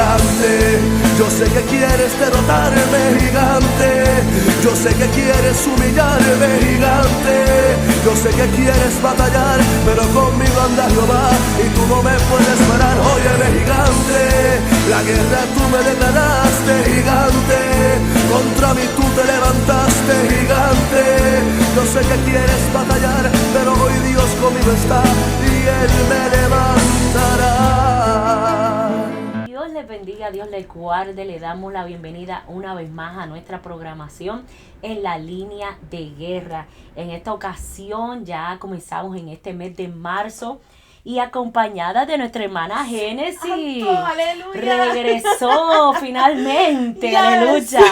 gigante. Yo sé que quieres derrotarme, gigante. Yo sé que quieres humillarme, gigante. Yo sé que quieres batallar, pero conmigo anda Jehová y tú no me puedes parar. Óyeme, gigante, la guerra tú me declaraste, gigante. Contra mí tú te levantaste, gigante. Yo sé que quieres batallar, pero hoy Dios conmigo está y Él me levantará. Dios les bendiga, Dios les guarde. Le damos la bienvenida una vez más a nuestra programación en la línea de guerra. En esta ocasión ya comenzamos en este mes de marzo y acompañada de nuestra hermana Génesis. ¡Aleluya! Regresó finalmente, Yes. aleluya.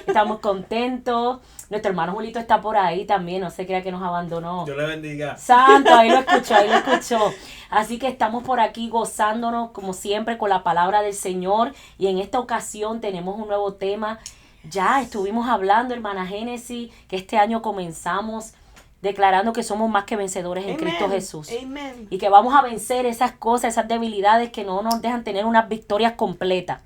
Estamos contentos. Nuestro hermano Julito está por ahí también, no se crea que nos abandonó. Dios le bendiga. Santo, ahí lo escuchó. Así que estamos por aquí gozándonos como siempre con la palabra del Señor y en esta ocasión tenemos un nuevo tema. Ya estuvimos hablando, hermana Génesis, que este año comenzamos declarando que somos más que vencedores en Cristo Jesús. Amen. Y que vamos a vencer esas cosas, esas debilidades que no nos dejan tener unas victorias completas.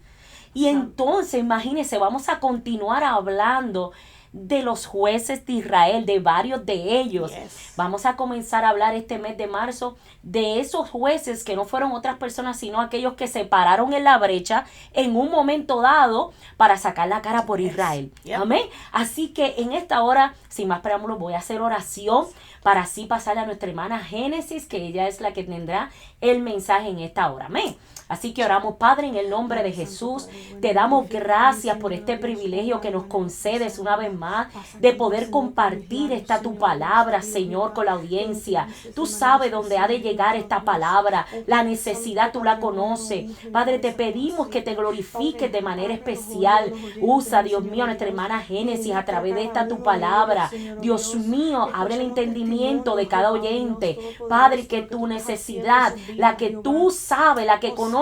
Y entonces, imagínense, vamos a continuar hablando de los jueces de Israel, de varios de ellos. Yes. Vamos a comenzar a hablar este mes de marzo de esos jueces que no fueron otras personas, sino aquellos que se pararon en la brecha en un momento dado para sacar la cara por Israel. Yep. Amén. Así que en esta hora, sin más preámbulos, voy a hacer oración para así pasarle a nuestra hermana Génesis, que ella es la que tendrá el mensaje en esta hora. Amén. Así que oramos, Padre, en el nombre de Jesús. Te damos gracias por este privilegio que nos concedes una vez más de poder compartir esta tu palabra, Señor, con la audiencia. Tú sabes dónde ha de llegar esta palabra. La necesidad tú la conoces. Padre, te pedimos que te glorifiques de manera especial. Usa, Dios mío, a nuestra hermana Génesis a través de esta tu palabra. Dios mío, abre el entendimiento de cada oyente. Padre, que tu necesidad, la que tú sabes, la que conoces,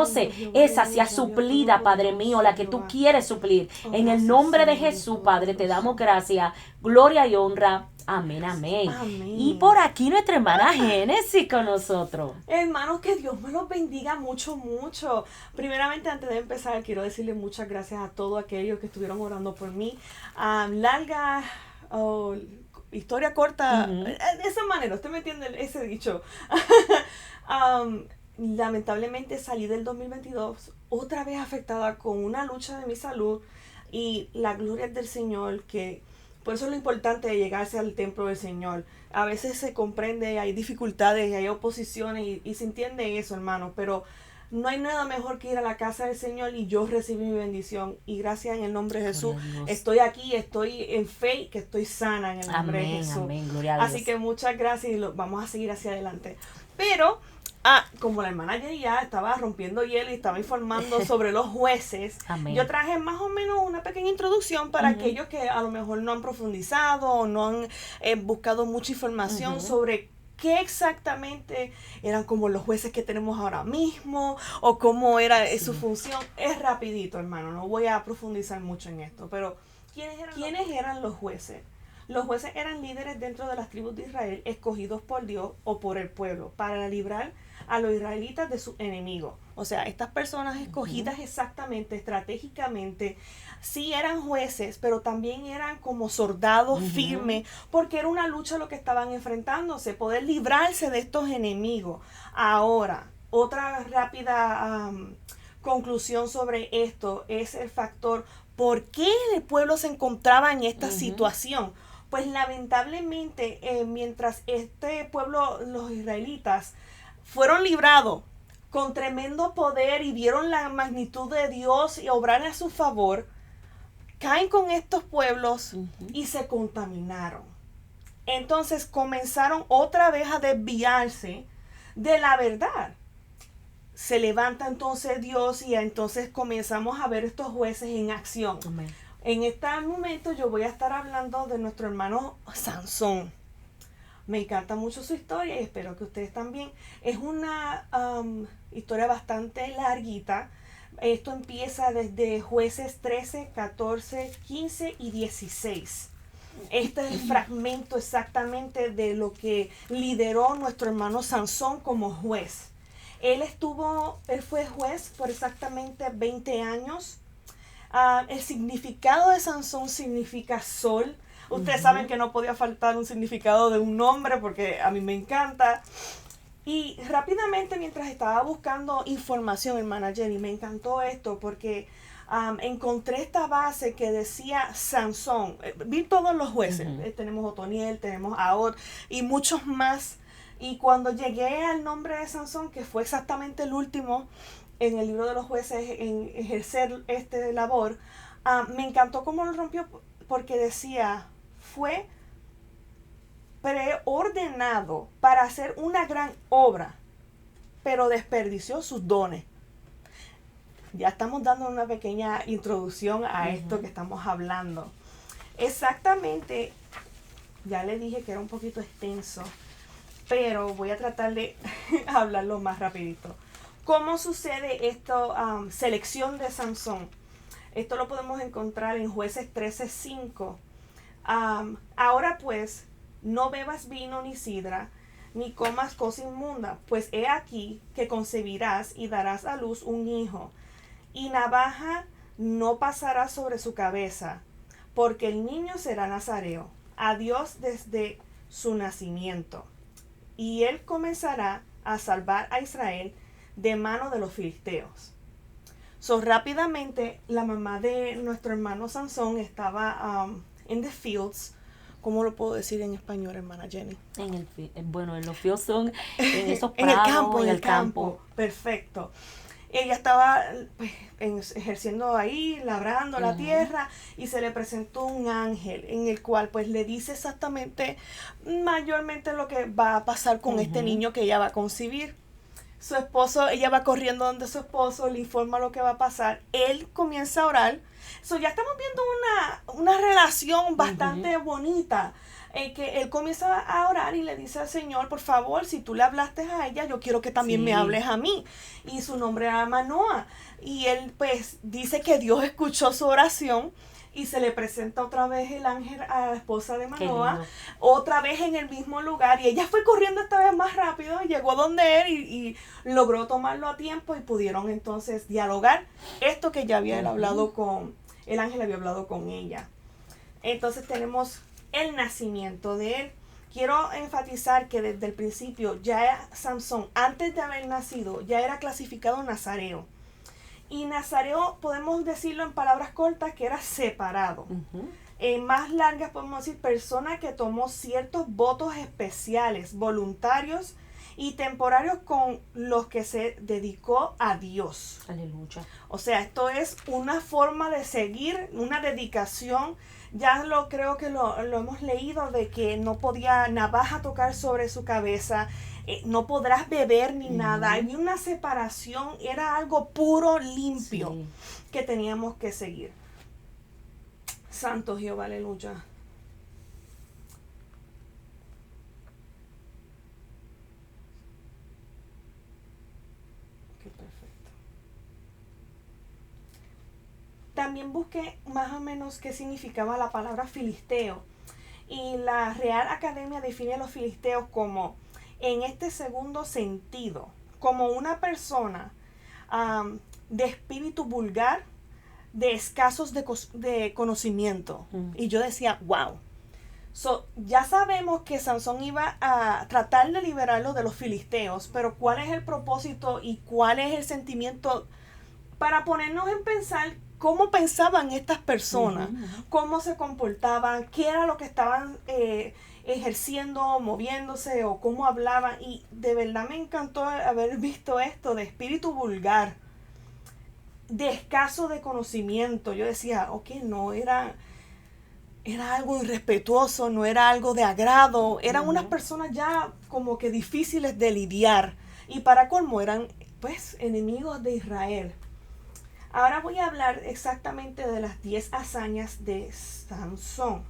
esa sea suplida, Padre mío, la que tú quieres suplir. En el nombre de Jesús, Padre, te damos gracias, gloria y honra. Amén, amén. Amén. Y por aquí nuestra hermana Génesis con nosotros. Hermanos, que Dios me los bendiga mucho, mucho. Primeramente, antes de empezar, quiero decirle muchas gracias a todos aquellos que estuvieron orando por mí. Larga historia corta, de esa manera, usted me entiende ese dicho. Lamentablemente salí del 2022 otra vez afectada con una lucha de mi salud y la gloria es del Señor, que por eso es lo importante de llegarse al templo del Señor. A veces se comprende, hay dificultades, hay oposiciones y se entiende eso, hermano, pero no hay nada mejor que ir a la casa del Señor y yo recibí mi bendición. Y gracias en el nombre de Jesús, estoy aquí, estoy en fe, que estoy sana en el nombre de Jesús. Amén, gloria a Dios. Así que muchas gracias y vamos a seguir hacia adelante. Pero como la hermana ya estaba rompiendo hielo y estaba informando sobre los jueces, Amén. yo traje más o menos una pequeña introducción para aquellos que a lo mejor no han profundizado o no han buscado mucha información sobre qué exactamente eran como los jueces que tenemos ahora mismo o cómo era su función. Es rapidito, hermano, no voy a profundizar mucho en esto, pero ¿quiénes eran los jueces? Los jueces eran líderes dentro de las tribus de Israel, escogidos por Dios o por el pueblo para librar a los israelitas de sus enemigos. O sea, estas personas escogidas exactamente, estratégicamente, sí eran jueces, pero también eran como soldados firmes, porque era una lucha lo que estaban enfrentándose, poder librarse de estos enemigos. Ahora, otra rápida conclusión sobre esto es el factor, ¿por qué el pueblo se encontraba en esta situación? Pues lamentablemente, mientras este pueblo, los israelitas, fueron librados con tremendo poder y vieron la magnitud de Dios y obrar a su favor, caen con estos pueblos y se contaminaron. Entonces comenzaron otra vez a desviarse de la verdad. Se levanta entonces Dios y entonces comenzamos a ver estos jueces en acción. Amén. En este momento yo voy a estar hablando de nuestro hermano Sansón. Me encanta mucho su historia y espero que ustedes también. Es una historia bastante larguita. Esto empieza desde Jueces 13, 14, 15 y 16. Este es el fragmento exactamente de lo que lideró nuestro hermano Sansón como juez. Él fue juez por exactamente 20 años. El significado de Sansón significa sol. Ustedes saben que no podía faltar un significado de un nombre porque a mí me encanta. Y rápidamente, mientras estaba buscando información, hermana Jenny, me encantó esto porque encontré esta base que decía Sansón. Vi todos los jueces. Tenemos Otoniel, tenemos Ahod y muchos más. Y cuando llegué al nombre de Sansón, que fue exactamente el último en el libro de los jueces en ejercer esta labor, me encantó cómo lo rompió porque decía, fue preordenado para hacer una gran obra, pero desperdició sus dones. Ya estamos dando una pequeña introducción a esto que estamos hablando. Exactamente, ya le dije que era un poquito extenso, pero voy a tratar de hablarlo más rapidito. ¿Cómo sucede esto? Selección de Sansón. Esto lo podemos encontrar en Jueces 13:5. Ahora pues, no bebas vino ni sidra, ni comas cosa inmunda, pues he aquí que concebirás y darás a luz un hijo, y navaja no pasará sobre su cabeza, porque el niño será nazareo, a Dios desde su nacimiento, y él comenzará a salvar a Israel de mano de los filisteos. Rápidamente, la mamá de nuestro hermano Sansón estaba in the fields. ¿Cómo lo puedo decir en español, hermana Jenny? En los fields son en esos en prados, el campo. Perfecto. Ella estaba pues, ejerciendo ahí, labrando la tierra, y se le presentó un ángel en el cual pues le dice exactamente, mayormente lo que va a pasar con este niño que ella va a concebir. Su esposo, ella va corriendo donde su esposo, le informa lo que va a pasar. Él comienza a orar. Ya estamos viendo una relación bastante bonita. Que él comienza a orar y le dice al Señor, por favor, si tú le hablaste a ella, yo quiero que también me hables a mí. Y su nombre era Manoah. Y él pues dice que Dios escuchó su oración. Y se le presenta otra vez el ángel a la esposa de Manoah, otra vez en el mismo lugar. Y ella fue corriendo esta vez más rápido, llegó donde él y logró tomarlo a tiempo y pudieron entonces dialogar esto que ya había hablado el ángel había hablado con ella. Entonces tenemos el nacimiento de él. Quiero enfatizar que desde el principio ya Sansón, antes de haber nacido, ya era clasificado nazareo. Y nazareo, podemos decirlo en palabras cortas, que era separado. En más largas podemos decir persona que tomó ciertos votos especiales, voluntarios y temporarios con los que se dedicó a Dios. Aleluya. O sea, esto es una forma de seguir, una dedicación. Ya creo que lo hemos leído, de que no podía navaja tocar sobre su cabeza, no podrás beber ni nada. Hay una separación, era algo puro, limpio, que teníamos que seguir. Santo Jehová, aleluya. Qué perfecto. También busqué más o menos qué significaba la palabra filisteo. Y la Real Academia define a los filisteos como, en este segundo sentido, como una persona de espíritu vulgar, de escasos de conocimiento. Y yo decía, wow. Ya sabemos que Sansón iba a tratar de liberarlo de los filisteos, pero ¿cuál es el propósito y cuál es el sentimiento? Para ponernos en pensar cómo pensaban estas personas, cómo se comportaban, qué era lo que estaban ejerciendo, moviéndose o cómo hablaban. Y de verdad me encantó haber visto esto de espíritu vulgar, de escaso de conocimiento. Yo decía, ok, no era algo irrespetuoso, no era algo de agrado, eran unas personas ya como que difíciles de lidiar, y para colmo eran pues enemigos de Israel. Ahora voy a hablar exactamente de las 10 hazañas de Sansón.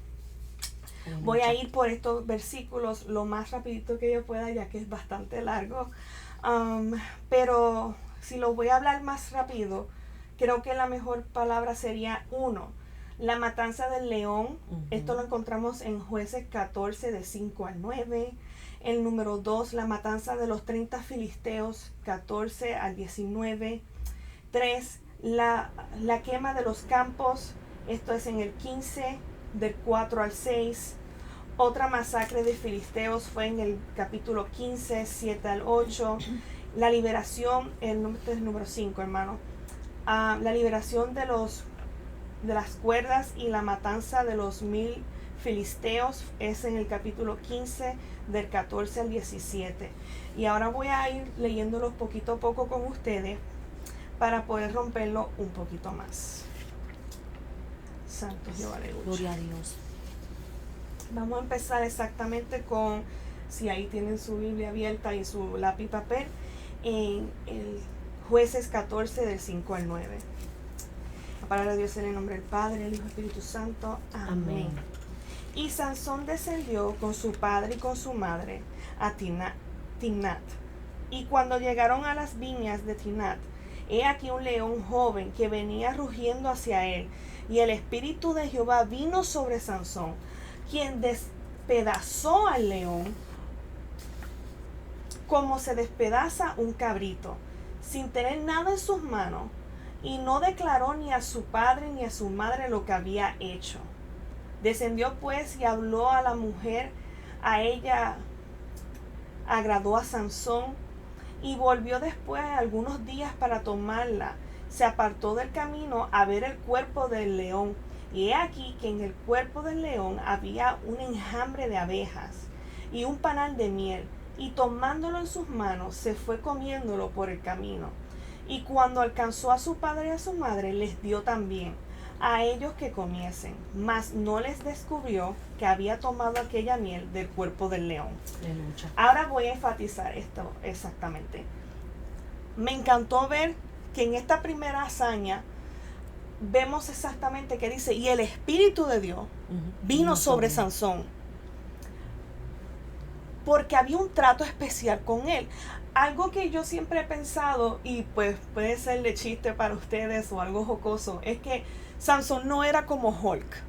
Voy a ir por estos versículos lo más rapidito que yo pueda, ya que es bastante largo. Pero si lo voy a hablar más rápido, creo que la mejor palabra sería 1. La matanza del león. Esto lo encontramos en Jueces 14, de 5 al 9. El número 2, la matanza de los 30 filisteos, 14 al 19. 3, la quema de los campos, esto es en el 15, del 4 al 6. Otra masacre de filisteos fue en el capítulo 15, 7 al 8. La liberación, este es el número 5, hermano. La liberación de las cuerdas y la matanza de los 1000 filisteos es en el capítulo 15, del 14 al 17. Y ahora voy a ir leyéndolos poquito a poco con ustedes para poder romperlo un poquito más. Santo Jehová, aleluya. Gloria a Dios. Vamos a empezar exactamente con, si ahí tienen su Biblia abierta y su lápiz y papel, en el Jueces 14 del 5 al 9. La palabra de Dios en el nombre del Padre, del Hijo y Espíritu Santo. Amén. Amén. Y Sansón descendió con su padre y con su madre a Timnat. Y cuando llegaron a las viñas de Timnat, he aquí un león joven que venía rugiendo hacia él. Y el Espíritu de Jehová vino sobre Sansón, quien despedazó al león como se despedaza un cabrito, sin tener nada en sus manos, y no declaró ni a su padre ni a su madre lo que había hecho. Descendió pues y habló a la mujer, a ella agradó a Sansón, y volvió después algunos días para tomarla. Se apartó del camino a ver el cuerpo del león, y he aquí que en el cuerpo del león había un enjambre de abejas y un panal de miel, y tomándolo en sus manos se fue comiéndolo por el camino. Y cuando alcanzó a su padre y a su madre, les dio también a ellos que comiesen, mas no les descubrió que había tomado aquella miel del cuerpo del león. Aleluya. Ahora voy a enfatizar esto exactamente. Me encantó ver que en esta primera hazaña vemos exactamente que dice, y el Espíritu de Dios vino sobre Sansón, porque había un trato especial con él. Algo que yo siempre he pensado, y pues puede ser de chiste para ustedes o algo jocoso, es que Sansón no era como Hulk.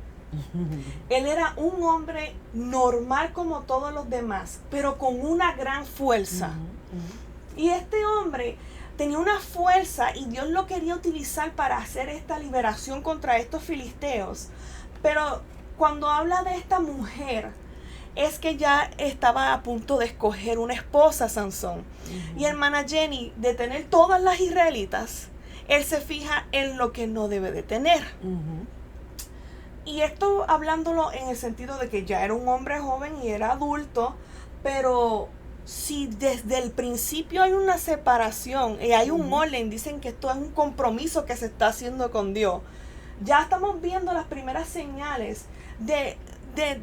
Él era un hombre normal como todos los demás, pero con una gran fuerza. Y este hombre tenía una fuerza y Dios lo quería utilizar para hacer esta liberación contra estos filisteos. Pero cuando habla de esta mujer, es que ya estaba a punto de escoger una esposa, Sansón. Y hermana Jenny, de tener todas las israelitas, él se fija en lo que no debe de tener. Y esto hablándolo en el sentido de que ya era un hombre joven y era adulto, pero si desde el principio hay una separación y hay un orden, dicen que esto es un compromiso que se está haciendo con Dios, ya estamos viendo las primeras señales de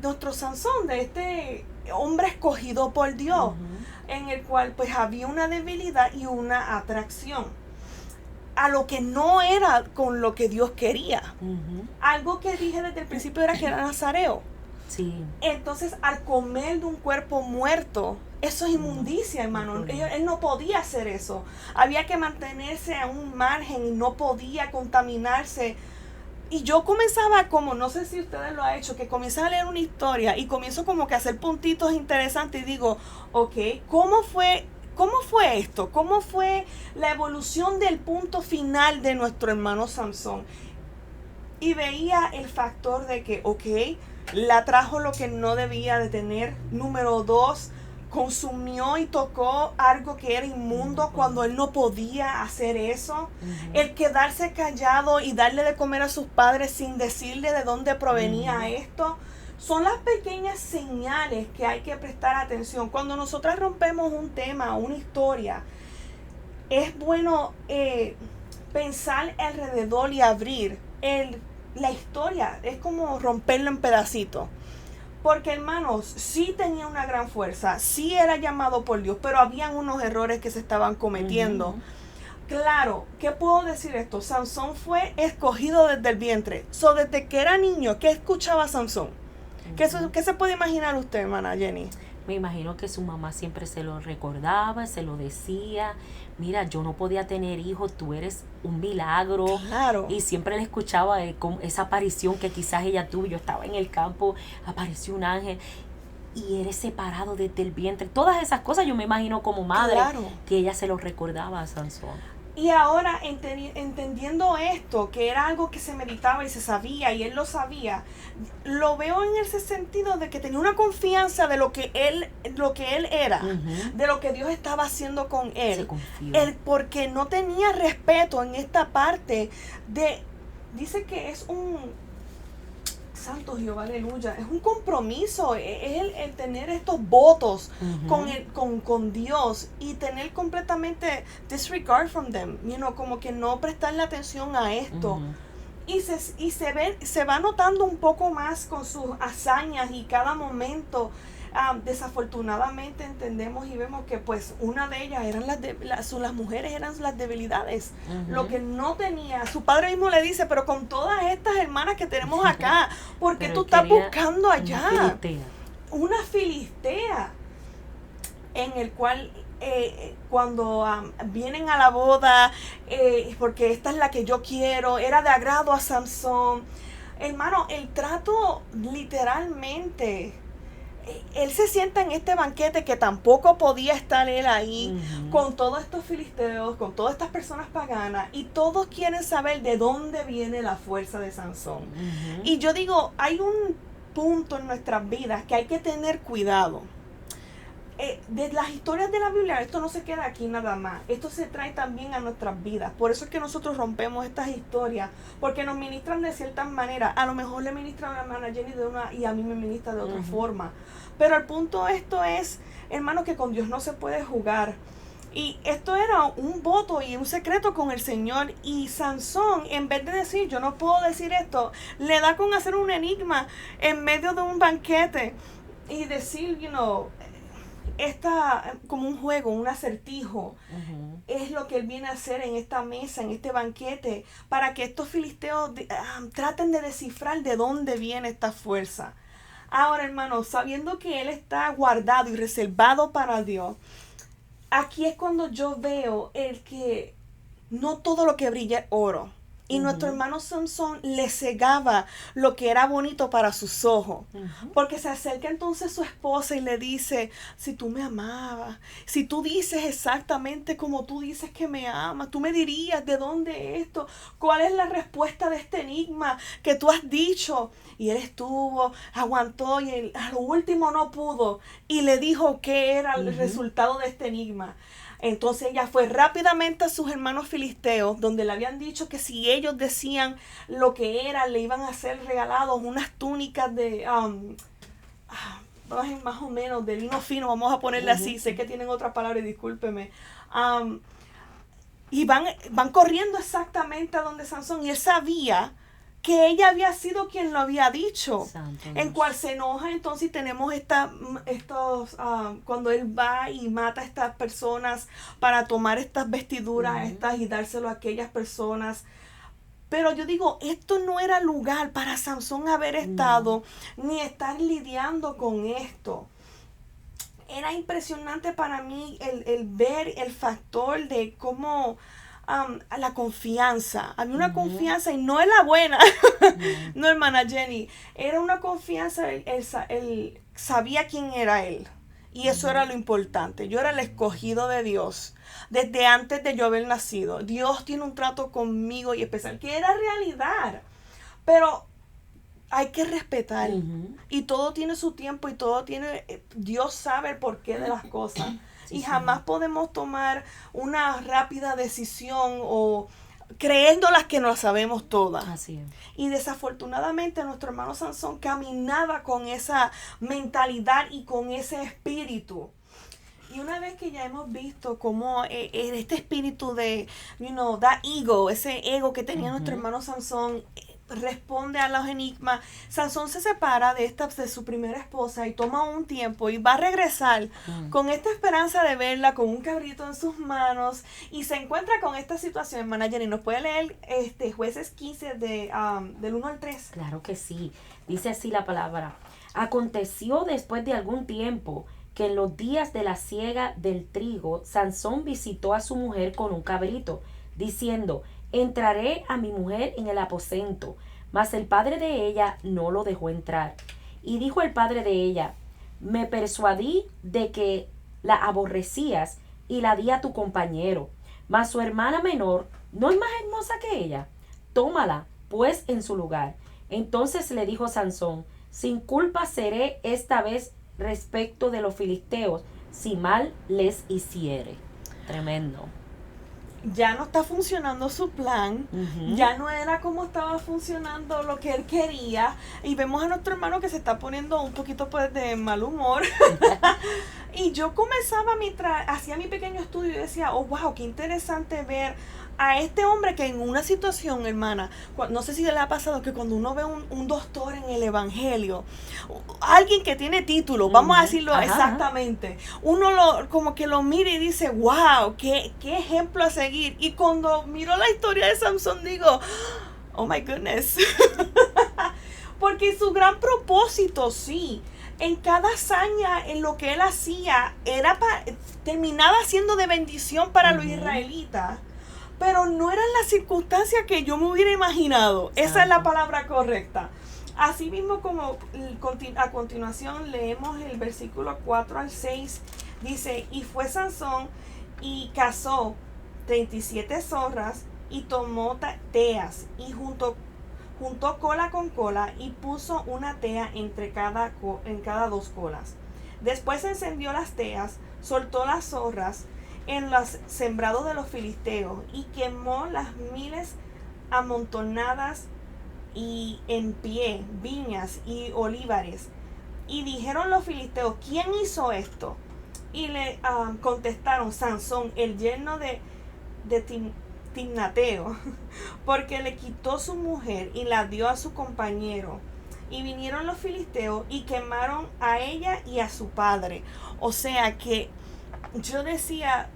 nuestro Sansón, de este hombre escogido por Dios, en el cual pues había una debilidad y una atracción a lo que no era con lo que Dios quería. Algo que dije desde el principio era que era nazareo. Sí. Entonces, al comer de un cuerpo muerto, eso es inmundicia, hermano. Él no podía hacer eso. Había que mantenerse a un margen y no podía contaminarse. Y yo comenzaba como, no sé si ustedes lo han hecho, que comienzo a leer una historia y comienzo como que a hacer puntitos interesantes y digo, ok, ¿cómo fue esto? ¿Cómo fue la evolución del punto final de nuestro hermano Sansón? Y veía el factor de que, ok, la trajo lo que no debía de tener. Número 2, consumió y tocó algo que era inmundo cuando él no podía hacer eso. El quedarse callado y darle de comer a sus padres sin decirle de dónde provenía esto. Son las pequeñas señales que hay que prestar atención. Cuando nosotros rompemos un tema, una historia, es bueno pensar alrededor y abrir la historia. Es como romperlo en pedacitos. Porque, hermanos, sí tenía una gran fuerza, sí era llamado por Dios, pero habían unos errores que se estaban cometiendo. Claro, ¿qué puedo decir esto? Sansón fue escogido desde el vientre. Desde que era niño, ¿qué escuchaba Sansón? ¿Qué se puede imaginar usted, hermana Jenny? Me imagino que su mamá siempre se lo recordaba, se lo decía. Mira, yo no podía tener hijos, tú eres un milagro. Claro. Y siempre le escuchaba con esa aparición que quizás ella tuvo. Yo estaba en el campo, apareció un ángel. y eres separado desde el vientre. Todas esas cosas yo me imagino como madre Claro. que ella se lo recordaba a Sansón. Y ahora entendiendo esto, que era algo que se meditaba y se sabía y él lo sabía, lo veo en ese sentido de que tenía una confianza de lo que él era, de lo que Dios estaba haciendo con Se él. confió. Él porque no tenía respeto en esta parte dice que es un santo Jehová, aleluya, es un compromiso, es el tener estos votos con Dios y tener completamente disregard from them, como que no prestarle atención a esto. Y se va notando un poco más con sus hazañas y cada momento. Desafortunadamente entendemos y vemos que pues una de ellas eran las mujeres eran las debilidades, lo que no tenía. Su padre mismo le dice, pero con todas estas hermanas que tenemos acá, ¿por qué Pero tú él estás quería buscando allá una filistea. una filistea? En el cual cuando vienen a la boda, porque esta es la que yo quiero, era de agrado a Sansón. Hermano, el trato literalmente, él se sienta en este banquete que tampoco podía estar él ahí, con todos estos filisteos, con todas estas personas paganas, y todos quieren saber de dónde viene la fuerza de Sansón. Y yo digo, hay un punto en nuestras vidas que hay que tener cuidado. De las historias de la Biblia, esto no se queda aquí nada más, esto se trae también a nuestras vidas. Por eso es que nosotros rompemos estas historias, porque nos ministran de ciertas maneras. A lo mejor le ministran a la hermana Jenny de una y a mí me ministra de otra forma, pero el punto esto es, hermano, que con Dios no se puede jugar. Y esto era un voto y un secreto con el Señor. Y Sansón, en vez de decir, yo no puedo decir esto, le da con hacer un enigma en medio de un banquete y decir, como un juego, un acertijo, es lo que él viene a hacer en esta mesa, en este banquete, para que estos filisteos traten de descifrar de dónde viene esta fuerza. Ahora, hermanos, sabiendo que él está guardado y reservado para Dios, aquí es cuando yo veo el que no todo lo que brilla es oro. Y nuestro hermano Sansón le cegaba lo que era bonito para sus ojos. Porque se acerca entonces su esposa y le dice, si tú me amabas, si tú dices exactamente como tú dices que me amas, tú me dirías de dónde esto, cuál es la respuesta de este enigma que tú has dicho. Y él aguantó y a lo último no pudo. Y le dijo qué era el resultado de este enigma. Entonces ella fue rápidamente a sus hermanos filisteos, donde le habían dicho que si ellos decían lo que era, le iban a ser regalados unas túnicas de, más o menos, de lino fino, vamos a ponerle así, sé que tienen otra palabra y discúlpeme. Y van corriendo exactamente a donde Sansón, y él sabía que ella había sido quien lo había dicho, en cual se enoja. Entonces tenemos cuando él va y mata a estas personas para tomar estas vestiduras y dárselo a aquellas personas. Pero yo digo, esto no era lugar para Sansón haber estado, ni estar lidiando con esto. Era impresionante para mí el ver el factor de cómo la confianza. Había una confianza, y no es la buena, no, hermana Jenny, era una confianza. Él sabía quién era él, y eso era lo importante. Yo era el escogido de Dios desde antes de yo haber nacido. Dios tiene un trato conmigo y especial, que era realidad, pero hay que respetar, y todo tiene su tiempo, y todo tiene, Dios sabe el porqué de las cosas. Y jamás podemos tomar una rápida decisión o creyéndolas que no las sabemos todas. Así es. Y desafortunadamente nuestro hermano Sansón caminaba con esa mentalidad y con ese espíritu. Y una vez que ya hemos visto cómo este espíritu de, that ego, ese ego que tenía nuestro hermano Sansón, responde a los enigmas, Sansón se separa de su primera esposa y toma un tiempo y va a regresar con esta esperanza de verla con un cabrito en sus manos, y se encuentra con esta situación. Hermana Jenny, ¿nos puede leer Jueces 15 del 1 al 3? Claro que sí. Dice así la palabra: aconteció después de algún tiempo que en los días de la siega del trigo, Sansón visitó a su mujer con un cabrito, diciendo: entraré a mi mujer en el aposento. Mas el padre de ella no lo dejó entrar. Y dijo el padre de ella: me persuadí de que la aborrecías y la di a tu compañero. Mas su hermana menor no es más hermosa que ella. Tómala, pues, en su lugar. Entonces le dijo Sansón, sin culpa seré esta vez respecto de los filisteos, si mal les hiciere. Tremendo. Ya no está funcionando su plan, Ujú. ya no era como estaba funcionando lo que él quería, y vemos a nuestro hermano que se está poniendo un poquito pues de mal humor. Y yo comenzaba mientras hacía mi pequeño estudio y decía, oh wow, qué interesante ver a este hombre que en una situación, hermana, no sé si le ha pasado que cuando uno ve un doctor en el evangelio, alguien que tiene título, vamos a decirlo Ajá. exactamente, uno como que lo mira y dice, wow, qué ejemplo a seguir. Y cuando miro la historia de Sansón digo, oh my goodness. Porque su gran propósito, sí, en cada hazaña, en lo que él hacía, terminaba siendo de bendición para los israelitas. Pero no eran las circunstancias que yo me hubiera imaginado. Esa es la palabra correcta. Así mismo como a continuación leemos el versículo 4 al 6. Dice, y fue Sansón y cazó 37 zorras y tomó teas y juntó cola con cola y puso una tea en cada dos colas. Después encendió las teas, soltó las zorras en los sembrados de los filisteos y quemó las miles amontonadas y en pie, viñas y olivares. Y dijeron los filisteos, ¿quién hizo esto? Y le contestaron, Sansón, el yerno de Timnateo, porque le quitó su mujer y la dio a su compañero. Y vinieron los filisteos y quemaron a ella y a su padre. O sea que yo decía,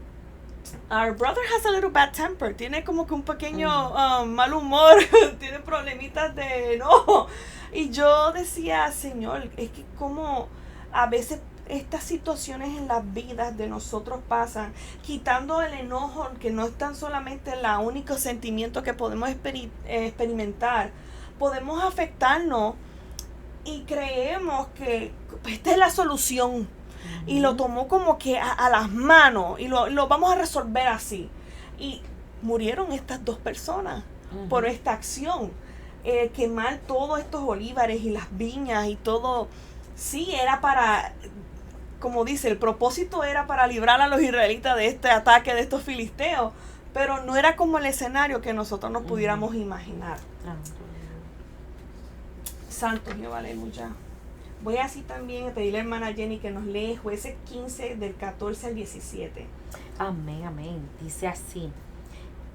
our brother has a little bad temper. Tiene como que un pequeño mal humor. Tiene problemitas de enojo. Y yo decía, Señor, es que como a veces estas situaciones en las vidas de nosotros pasan, quitando el enojo, que no es tan solamente el único sentimiento que podemos experimentar, podemos afectarnos y creemos que esta es la solución. Y lo tomó como que a las manos y lo vamos a resolver así. Y murieron estas dos personas por esta acción. Quemar todos estos olivares y las viñas y todo. Sí, era para, como dice, el propósito era para librar a los israelitas de este ataque de estos filisteos. Pero no era como el escenario que nosotros nos pudiéramos imaginar. Santo Jehová, aleluya. Voy así también a pedirle a la hermana Jenny que nos lee Jueces 15 del 14 al 17. Amén, amén. Dice así.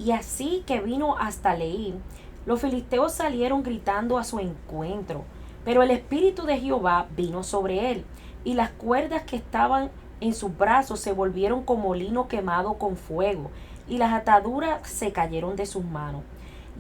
Y así que vino hasta Leí, los filisteos salieron gritando a su encuentro, pero el Espíritu de Jehová vino sobre él, y las cuerdas que estaban en sus brazos se volvieron como lino quemado con fuego, y las ataduras se cayeron de sus manos.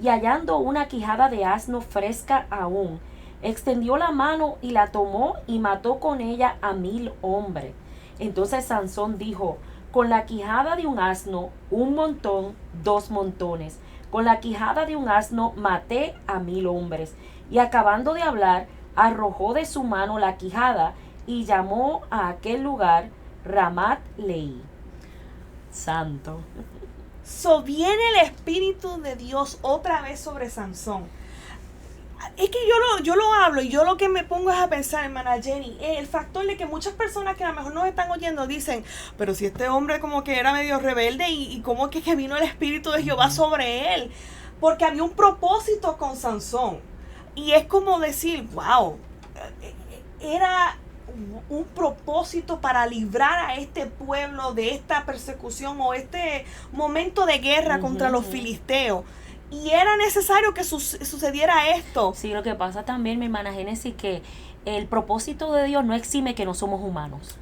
Y hallando una quijada de asno fresca aún, extendió la mano y la tomó y mató con ella a 1000 hombres. Entonces Sansón dijo, con la quijada de un asno, un montón, 2 montones. Con la quijada de un asno maté a 1000 hombres. Y acabando de hablar, arrojó de su mano la quijada y llamó a aquel lugar Ramat Leí. Santo. So viene el Espíritu de Dios otra vez sobre Sansón. Es que yo lo hablo y yo lo que me pongo es a pensar, hermana Jenny, el factor de que muchas personas que a lo mejor nos están oyendo dicen, pero si este hombre como que era medio rebelde y cómo que vino el Espíritu de Jehová sobre él, porque había un propósito con Sansón. Y es como decir, wow, era un propósito para librar a este pueblo de esta persecución o este momento de guerra contra los filisteos. Y era necesario que sucediera esto. Sí, lo que pasa también, mi hermana Génesis, que el propósito de Dios no exime que no somos humanos.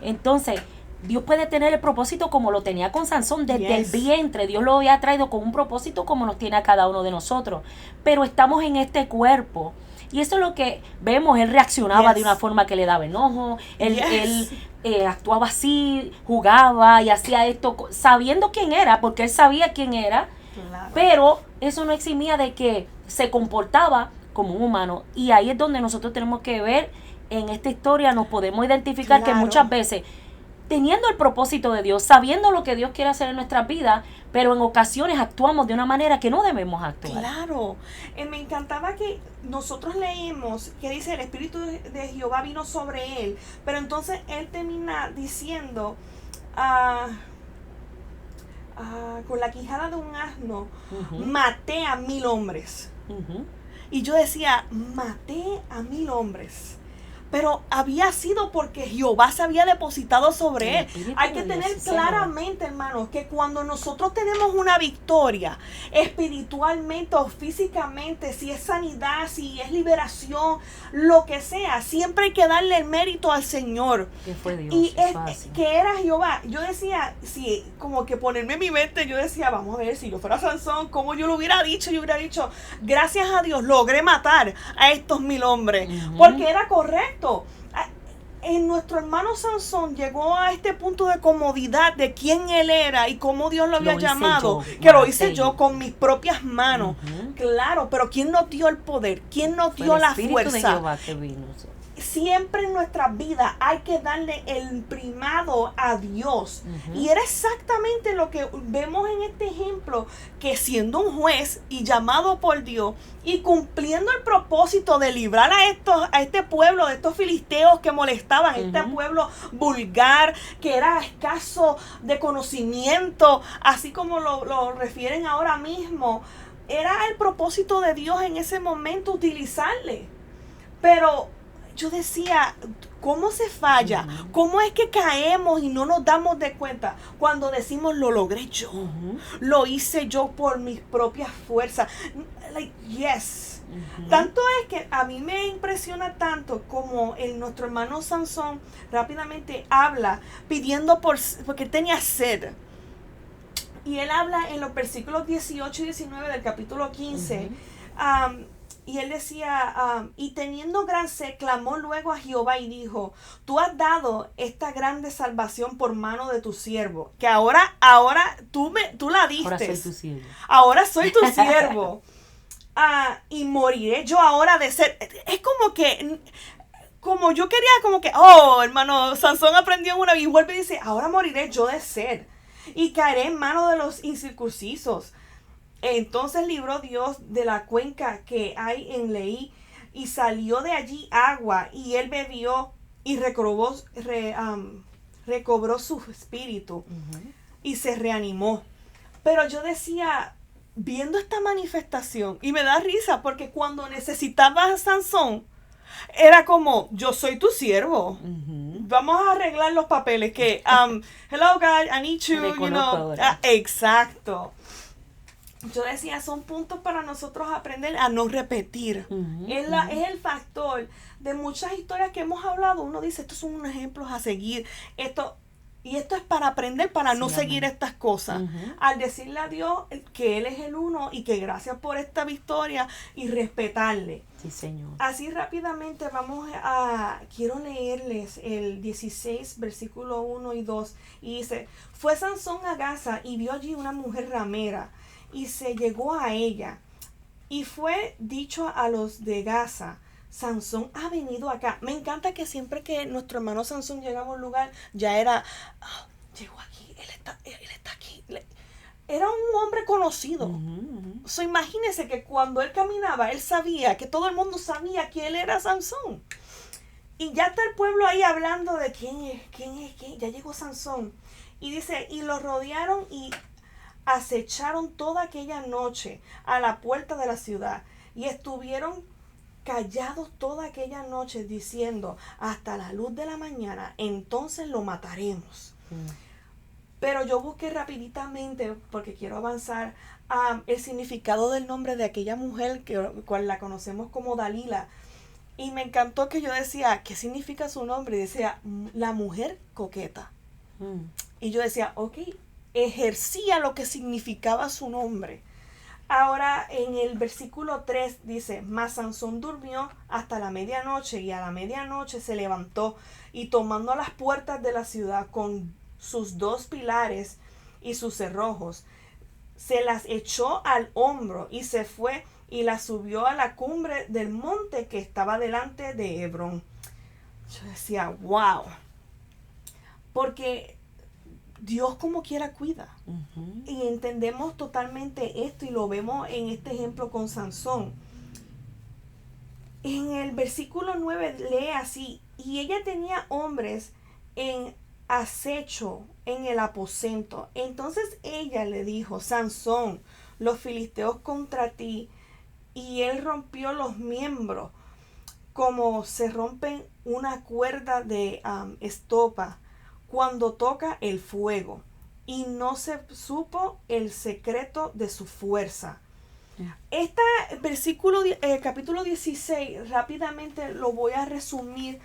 Entonces, Dios puede tener el propósito como lo tenía con Sansón desde el vientre. Dios lo había traído con un propósito como nos tiene a cada uno de nosotros. Pero estamos en este cuerpo. Y eso es lo que vemos. Él reaccionaba de una forma que le daba enojo. Él actuaba así, jugaba y hacía esto sabiendo quién era, porque él sabía quién era. Claro. Pero eso no eximía de que se comportaba como un humano. Y ahí es donde nosotros tenemos que ver en esta historia nos podemos identificar que Claro. muchas veces, teniendo el propósito de Dios, sabiendo lo que Dios quiere hacer en nuestras vidas, pero en ocasiones actuamos de una manera que no debemos actuar. Claro, me encantaba que nosotros leímos que dice el Espíritu de Jehová vino sobre él, pero entonces él termina diciendo con la quijada de un asno, Ujú. maté a 1000 hombres. Ujú. Y yo decía, maté a 1000 hombres. Pero había sido porque Jehová se había depositado sobre El él. Espíritu Hay de que Dios, tener sí, Señor. claramente, hermanos, que cuando nosotros tenemos una victoria espiritualmente o físicamente, si es sanidad, si es liberación, lo que sea, siempre hay que darle el mérito al Señor. Que fue Dios, Y es fácil. que era Jehová. Yo decía, si como que ponerme en mi mente, yo decía, vamos a ver, si yo fuera Sansón, como yo lo hubiera dicho, yo hubiera dicho, gracias a Dios logré matar a estos 1000 hombres, Ujú. porque era correcto. En nuestro hermano Sansón llegó a este punto de comodidad de quién él era y cómo Dios lo había hice llamado, yo, que lo maté hice yo yo. con mis propias manos. Ujú. Claro, pero ¿quién nos dio el poder? ¿Quién nos Fue dio el la Espíritu de fuerza? Jehová que vino. Siempre en nuestras vidas hay que darle el primado a Dios. Ujú. Y era exactamente lo que vemos en este ejemplo, que siendo un juez y llamado por Dios y cumpliendo el propósito de librar a este pueblo de estos filisteos que molestaban, este Ujú. pueblo vulgar, que era escaso de conocimiento, así como lo refieren ahora mismo, era el propósito de Dios en ese momento utilizarle. Pero yo decía, ¿cómo se falla? Ujú. ¿Cómo es que caemos y no nos damos de cuenta cuando decimos lo logré yo? Ujú. Lo hice yo por mis propias fuerzas. Like, yes. Ujú. Tanto es que a mí me impresiona tanto como nuestro hermano Sansón rápidamente habla pidiendo porque tenía sed. Y él habla en los versículos 18 y 19 del capítulo 15. Ujú. Y él decía, y teniendo gran sed, clamó luego a Jehová y dijo, tú has dado esta grande salvación por mano de tu siervo, que ahora tú la diste. Ahora soy tu siervo. Ahora soy tu siervo. Y moriré yo ahora de sed. Es como yo quería, como que, hermano, Sansón aprendió una y vuelve y dice, ahora moriré yo de sed y caeré en manos de los incircuncisos. Entonces libró Dios de la cuenca que hay en Leí y salió de allí agua y él bebió y recobró su espíritu y se reanimó. Pero yo decía, viendo esta manifestación, y me da risa porque cuando necesitaba a Sansón, era como, yo soy tu siervo. Ujú. Vamos a arreglar los papeles que, hello God, I need you, Te you conozco know. ahora. Exacto. Yo decía, son puntos para nosotros aprender a no repetir. Ujú, Es el factor de muchas historias que hemos hablado. Uno dice, estos son unos ejemplos a seguir. Esto es para aprender, para no Sí, seguir amén. estas cosas. Ujú. Al decirle a Dios que Él es el uno y que gracias por esta victoria y respetarle. Sí, Señor. Así rápidamente quiero leerles el 16, versículo 1 y 2. Y dice, fue Sansón a Gaza y vio allí una mujer ramera y se llegó a ella. Y fue dicho a los de Gaza, Sansón ha venido acá. Me encanta que siempre que nuestro hermano Sansón llegaba a un lugar, ya era, llegó aquí, él está aquí. Era un hombre conocido. Ujú, ujú. Imagínense que cuando él caminaba, él sabía que todo el mundo sabía que él era Sansón. Y ya está el pueblo ahí hablando de quién es, ya llegó Sansón. Y dice, y lo rodearon y acecharon toda aquella noche a la puerta de la ciudad. Y estuvieron callados toda aquella noche diciendo, hasta la luz de la mañana, entonces lo mataremos. Pero yo busqué rapiditamente, porque quiero avanzar, el significado del nombre de aquella mujer, cual la conocemos como Dalila. Y me encantó que yo decía, ¿qué significa su nombre? Y decía, la mujer coqueta. Mm. Y yo decía, ok, ejercía lo que significaba su nombre. Ahora en el versículo 3 dice, mas Sansón durmió hasta la medianoche y a la medianoche se levantó y tomando las puertas de la ciudad con sus 2 pilares y sus cerrojos, se las echó al hombro y se fue y las subió a la cumbre del monte que estaba delante de Hebrón. Yo decía, wow. Porque Dios como quiera cuida. Ujú. Y entendemos totalmente esto y lo vemos en este ejemplo con Sansón. En el versículo 9 lee así: y ella tenía hombres en acecho en el aposento. Entonces ella le dijo: Sansón, los filisteos contra ti. Y él rompió los miembros como se rompen una cuerda de estopa cuando toca el fuego, y no se supo el secreto de su fuerza. Este versículo, capítulo 16, rápidamente lo voy a resumir,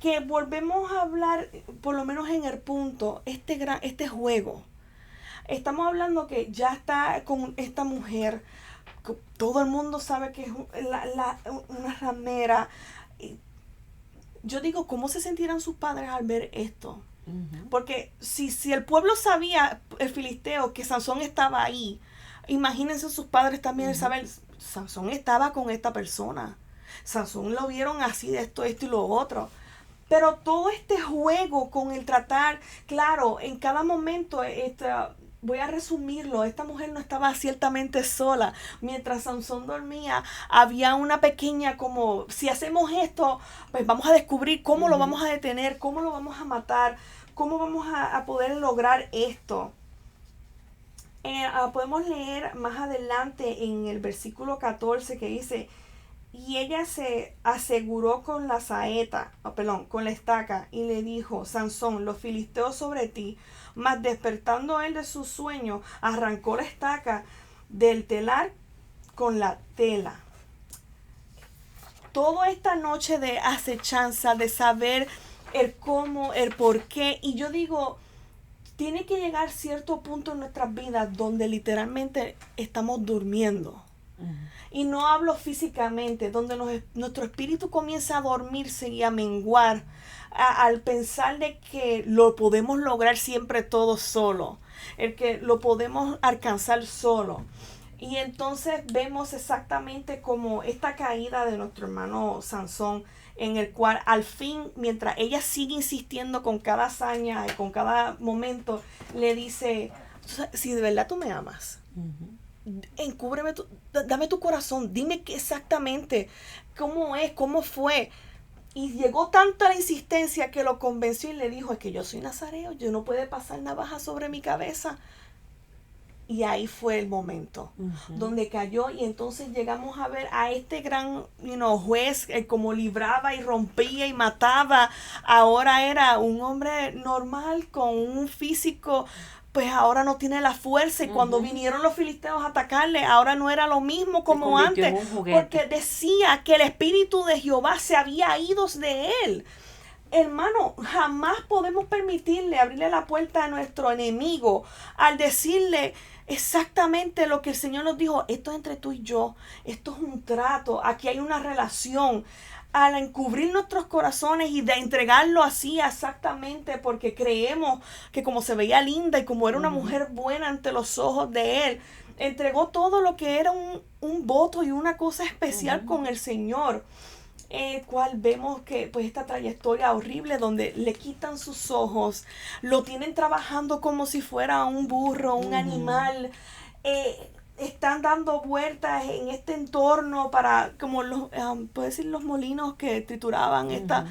que volvemos a hablar, por lo menos en el punto, este juego. Estamos hablando que ya está con esta mujer, todo el mundo sabe que es una ramera. Yo digo, ¿cómo se sentirán sus padres al ver esto? Ujú. Porque si el pueblo sabía, el filisteo, que Sansón estaba ahí, imagínense sus padres también saber, Sansón estaba con esta persona. Sansón lo vieron así, de esto y lo otro. Pero todo este juego con el tratar, claro, en cada momento, voy a resumirlo, esta mujer no estaba ciertamente sola. Mientras Sansón dormía, había una pequeña como, si hacemos esto, pues vamos a descubrir cómo lo vamos a detener, cómo lo vamos a matar, cómo vamos a poder lograr esto. Podemos leer más adelante en el versículo 14 que dice: y ella se aseguró con la saeta, con la estaca, y le dijo: Sansón, los filisteos sobre ti. Mas despertando él de su sueño, arrancó la estaca del telar con la tela. Toda esta noche de acechanza, de saber el cómo, el por qué, y yo digo, tiene que llegar cierto punto en nuestras vidas donde literalmente estamos durmiendo. Y no hablo físicamente, donde nuestro espíritu comienza a dormirse y a menguar al pensar de que lo podemos lograr siempre todo solo, el que lo podemos alcanzar solo. Y entonces vemos exactamente como esta caída de nuestro hermano Sansón, en el cual al fin, mientras ella sigue insistiendo con cada hazaña y con cada momento, le dice: si de verdad tú me amas, encúbreme, dame tu corazón, dime exactamente cómo es, cómo fue. Y llegó tanta la insistencia que lo convenció y le dijo: es que yo soy nazareo, yo no puede pasar navaja sobre mi cabeza. Y ahí fue el momento donde cayó, y entonces llegamos a ver a este gran juez, como libraba y rompía y mataba. Ahora era un hombre normal con un físico, pues ahora no tiene la fuerza. Y cuando vinieron los filisteos a atacarle, ahora no era lo mismo como antes, porque decía que el espíritu de Jehová se había ido de él. Hermano, jamás podemos permitirle abrirle la puerta a nuestro enemigo al decirle exactamente lo que el Señor nos dijo: esto es entre tú y yo, esto es un trato, aquí hay una relación. Al encubrir nuestros corazones y de entregarlo así exactamente porque creemos que como se veía linda y como era una mujer buena ante los ojos de él, entregó todo lo que era un voto y una cosa especial con el Señor. Cual vemos que pues esta trayectoria horrible donde le quitan sus ojos, lo tienen trabajando como si fuera un burro, un animal, están dando vueltas en este entorno para, como puedo decir, los molinos que trituraban esta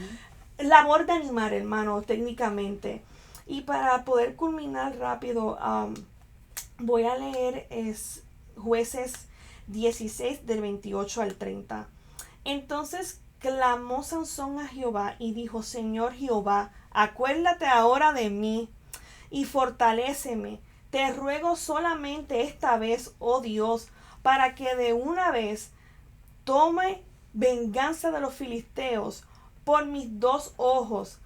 labor de animar, hermano, técnicamente. Y para poder culminar rápido, voy a leer Jueces 16 del 28 al 30. Entonces clamó Sansón a Jehová y dijo: Señor Jehová, acuérdate ahora de mí y fortaléceme. Te ruego solamente esta vez, oh Dios, para que de una vez tome venganza de los filisteos por mis dos ojos.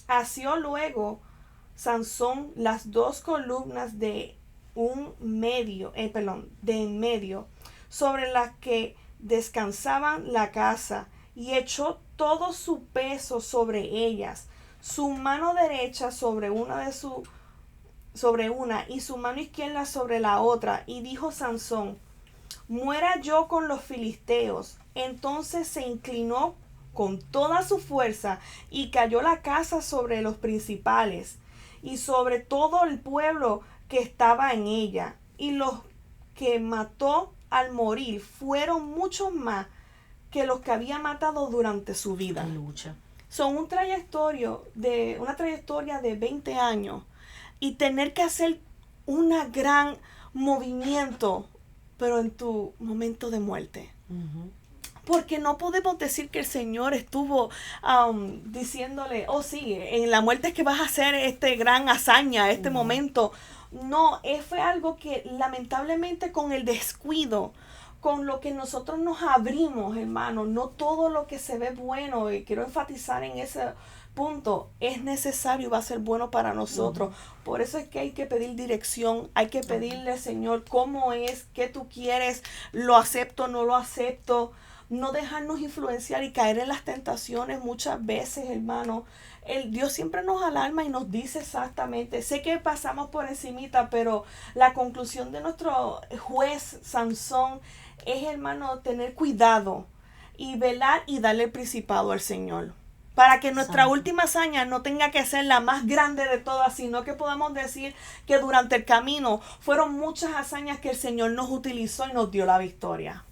Asió luego Sansón las dos columnas de en medio, sobre las que descansaban la casa, y echó todo su peso sobre ellas, su mano derecha sobre una y su mano izquierda sobre la otra. Y dijo Sansón: muera yo con los filisteos. Entonces se inclinó con toda su fuerza y cayó la casa sobre los principales y sobre todo el pueblo que estaba en ella. Y los que mató al morir fueron muchos más que los que había matado durante su vida. Lucha. Son una trayectoria de 20 años y tener que hacer un gran movimiento, pero en tu momento de muerte. Uh-huh. Porque no podemos decir que el Señor estuvo diciéndole, oh sí, en la muerte es que vas a hacer gran hazaña, momento. No, fue algo que lamentablemente con el descuido, con lo que nosotros nos abrimos, hermano, no todo lo que se ve bueno, y quiero enfatizar en ese punto, es necesario y va a ser bueno para nosotros. Por eso es que hay que pedir dirección, hay que pedirle, Señor, cómo es, qué tú quieres, lo acepto, no lo acepto. No dejarnos influenciar y caer en las tentaciones muchas veces, hermano. El Dios siempre nos alarma y nos dice exactamente. Sé que pasamos por encimita, pero la conclusión de nuestro juez Sansón es, hermano, tener cuidado y velar y darle el principado al Señor. Para que nuestra última hazaña no tenga que ser la más grande de todas, sino que podamos decir que durante el camino fueron muchas hazañas que el Señor nos utilizó y nos dio la victoria.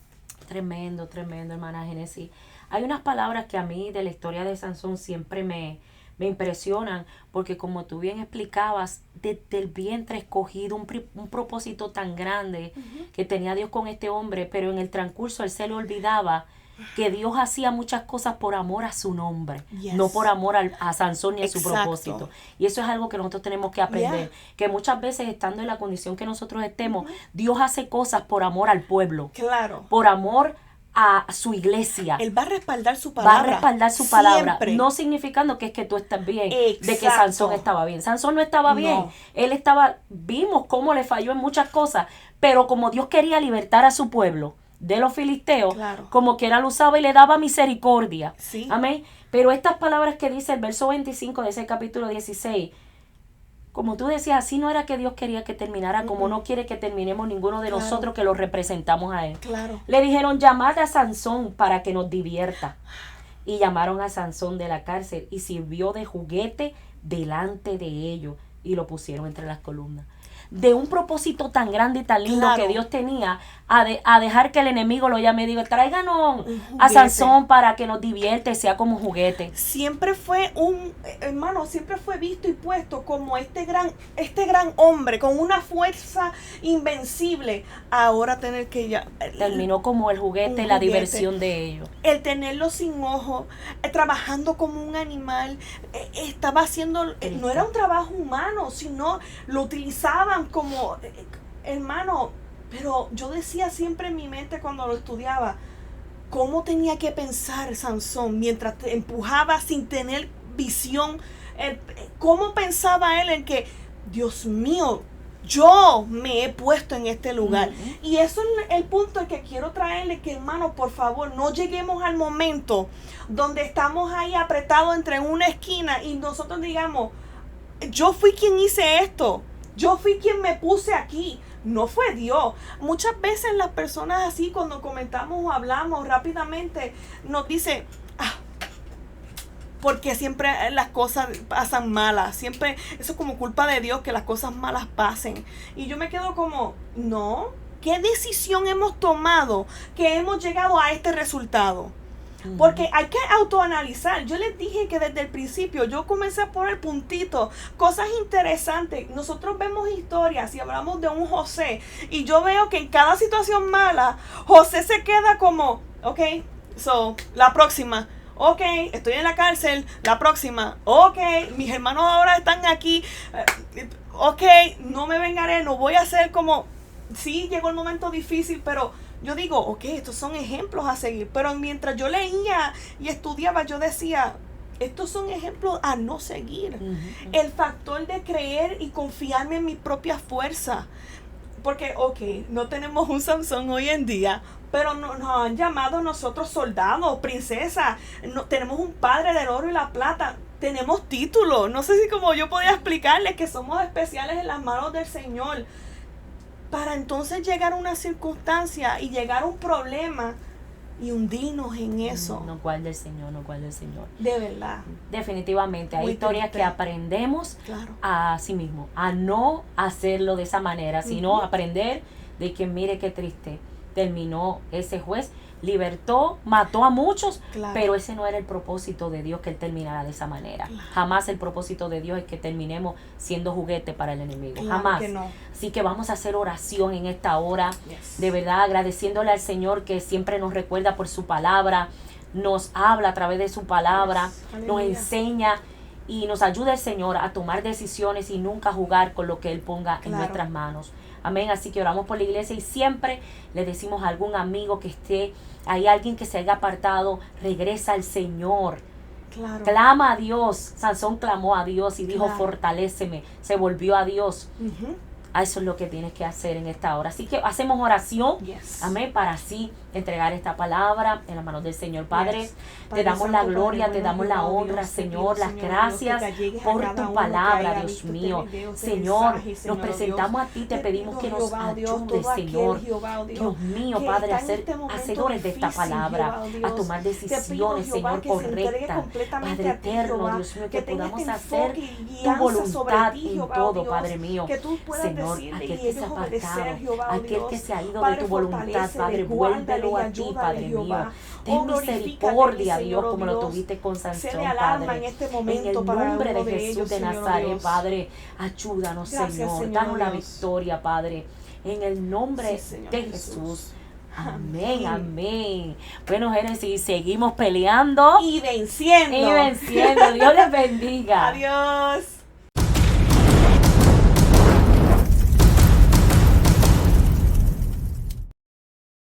Tremendo, tremendo, hermana Génesis. Hay unas palabras que a mí de la historia de Sansón siempre me impresionan, porque como tú bien explicabas, desde el vientre escogido, un propósito tan grande que tenía Dios con este hombre, pero en el transcurso él se le olvidaba que Dios hacía muchas cosas por amor a su nombre, no por amor a Sansón ni a su propósito. Y eso es algo que nosotros tenemos que aprender, que muchas veces estando en la condición que nosotros estemos, Dios hace cosas por amor al pueblo, por amor a su iglesia. Él va a respaldar su palabra. Va a respaldar su palabra, siempre. no significando que es que tú estás bien, Exacto. de que Sansón estaba bien. Sansón no estaba bien, él vimos cómo le falló en muchas cosas, pero como Dios quería libertar a su pueblo de los filisteos, como quiera lo usaba y le daba misericordia. Sí. Amén. Pero estas palabras que dice el verso 25 de ese capítulo 16, como tú decías, así no era que Dios quería que terminara, como no quiere que terminemos ninguno de nosotros que lo representamos a él. Le dijeron, llamad a Sansón para que nos divierta. Y llamaron a Sansón de la cárcel y sirvió de juguete delante de ellos y lo pusieron entre las columnas. De un propósito tan grande y tan lindo que Dios tenía, a dejar que el enemigo lo llame y diga, tráiganos a Sansón para que nos divierte, sea como un juguete. Siempre fue siempre fue visto y puesto como este gran hombre con una fuerza invencible. Ahora tener que terminó como el juguete, la diversión de ellos. El tenerlo sin ojo, trabajando como un animal, estaba haciendo, no era un trabajo humano, sino lo utilizaban como, hermano, pero yo decía siempre en mi mente cuando lo estudiaba, ¿cómo tenía que pensar Sansón mientras te empujaba sin tener visión? ¿Cómo pensaba él en que, Dios mío, yo me he puesto en este lugar? Y eso es el punto al que quiero traerle, que hermano, por favor, no lleguemos al momento donde estamos ahí apretados entre una esquina y nosotros digamos, yo fui quien hice esto. Yo fui quien me puse aquí, no fue Dios. Muchas veces las personas así, cuando comentamos o hablamos rápidamente, nos dicen, porque siempre las cosas pasan malas. Siempre, eso es como culpa de Dios que las cosas malas pasen. Y yo me quedo como, no, ¿qué decisión hemos tomado que hemos llegado a este resultado? Porque hay que autoanalizar. Yo les dije que desde el principio yo comencé a poner puntitos, cosas interesantes. Nosotros vemos historias y hablamos de un José y yo veo que en cada situación mala José se queda como, ok, la próxima, ok, estoy en la cárcel, la próxima, ok, mis hermanos ahora están aquí, ok, no me vengaré, no voy a hacer como, sí, llegó el momento difícil, pero yo digo, ok, estos son ejemplos a seguir. Pero mientras yo leía y estudiaba, yo decía, estos son ejemplos a no seguir. El factor de creer y confiarme en mi propia fuerza. Porque, ok, no tenemos un Sansón hoy en día, pero nos han llamado nosotros soldados, princesas. Tenemos un padre del oro y la plata. Tenemos títulos. No sé si como yo podía explicarles que somos especiales en las manos del Señor. Para entonces llegar a una circunstancia y llegar a un problema, y hundirnos en eso. Nos guarde el Señor, nos guarde el Señor. De verdad. Definitivamente, hay Muy historias triste. que aprendemos Claro. a sí mismo, a no hacerlo de esa manera, sino aprender de que mire qué triste terminó ese juez, libertó, mató a muchos, Claro. pero ese no era el propósito de Dios, que él terminara de esa manera. Claro. Jamás el propósito de Dios es que terminemos siendo juguete para el enemigo, Claro jamás. que no. Así que vamos a hacer oración en esta hora, Yes. de verdad agradeciéndole al Señor que siempre nos recuerda por su palabra, nos habla a través de su palabra, Yes. nos Aleluya. enseña y nos ayuda el Señor a tomar decisiones y nunca jugar con lo que Él ponga en Claro. nuestras manos. Amén. Así que oramos por la iglesia y siempre le decimos a algún amigo que esté, hay alguien que se haya apartado, regresa al Señor. Claro. Clama a Dios. Sansón clamó a Dios y dijo, Claro. fortaléceme. Se volvió a Dios. Ujú. A eso es lo que tienes que hacer en esta hora. Así que hacemos oración. Yes. Amén. Para así entregar esta palabra en las manos del Señor. Padre, Yes. te Padre damos Santo, la Padre gloria, te bueno, damos la Jehová, honra, Dios, te pido, Señor, las Señor, Dios, gracias que te allegues a por cada tu uno que palabra, haya Dios visto este mío. video, este Señor, mensaje, Señor, nos presentamos a ti, te pedimos pido, que nos Jehová, Dios, ayudes, todo aquel, Señor. Jehová, Dios mío, que Padre, está a en ser este momento hacedores de esta difícil, palabra, Jehová, a Dios. tomar Te pido, decisiones, Jehová, Señor, que se entregue correctas. completamente Padre a ti, eterno, Jehová, Dios mío, que que tenga podamos este hacer enfoque y tu guianza sobre voluntad ti, en Jehová, todo, Dios, Padre mío. que tú puedas Señor, decirle aquel y que se ellos ha obedecer, apartado, Jehová, aquel Dios. que se ha ido de Padre, tu voluntad, fortalécele, Padre, guárdale vuélvelo y a ti, ayúdale, Padre mío. Jehová. Ten Oh, glorifícate, misericordia, mi Dios, Señor, como lo Dios. tuviste con Sansón, Sé de alarma Padre. en este En momento el para nombre de uno de Jesús ellos, de Señor Nazaret, Dios. Padre, ayúdanos, Gracias, Señor. Señor Danos la Dios. victoria, Padre. En el nombre Sí, Señor de Jesús. Jesús. Amén. Amén, amén. Bueno, Génesis, seguimos peleando Y venciendo. y venciendo. Dios les bendiga. Adiós.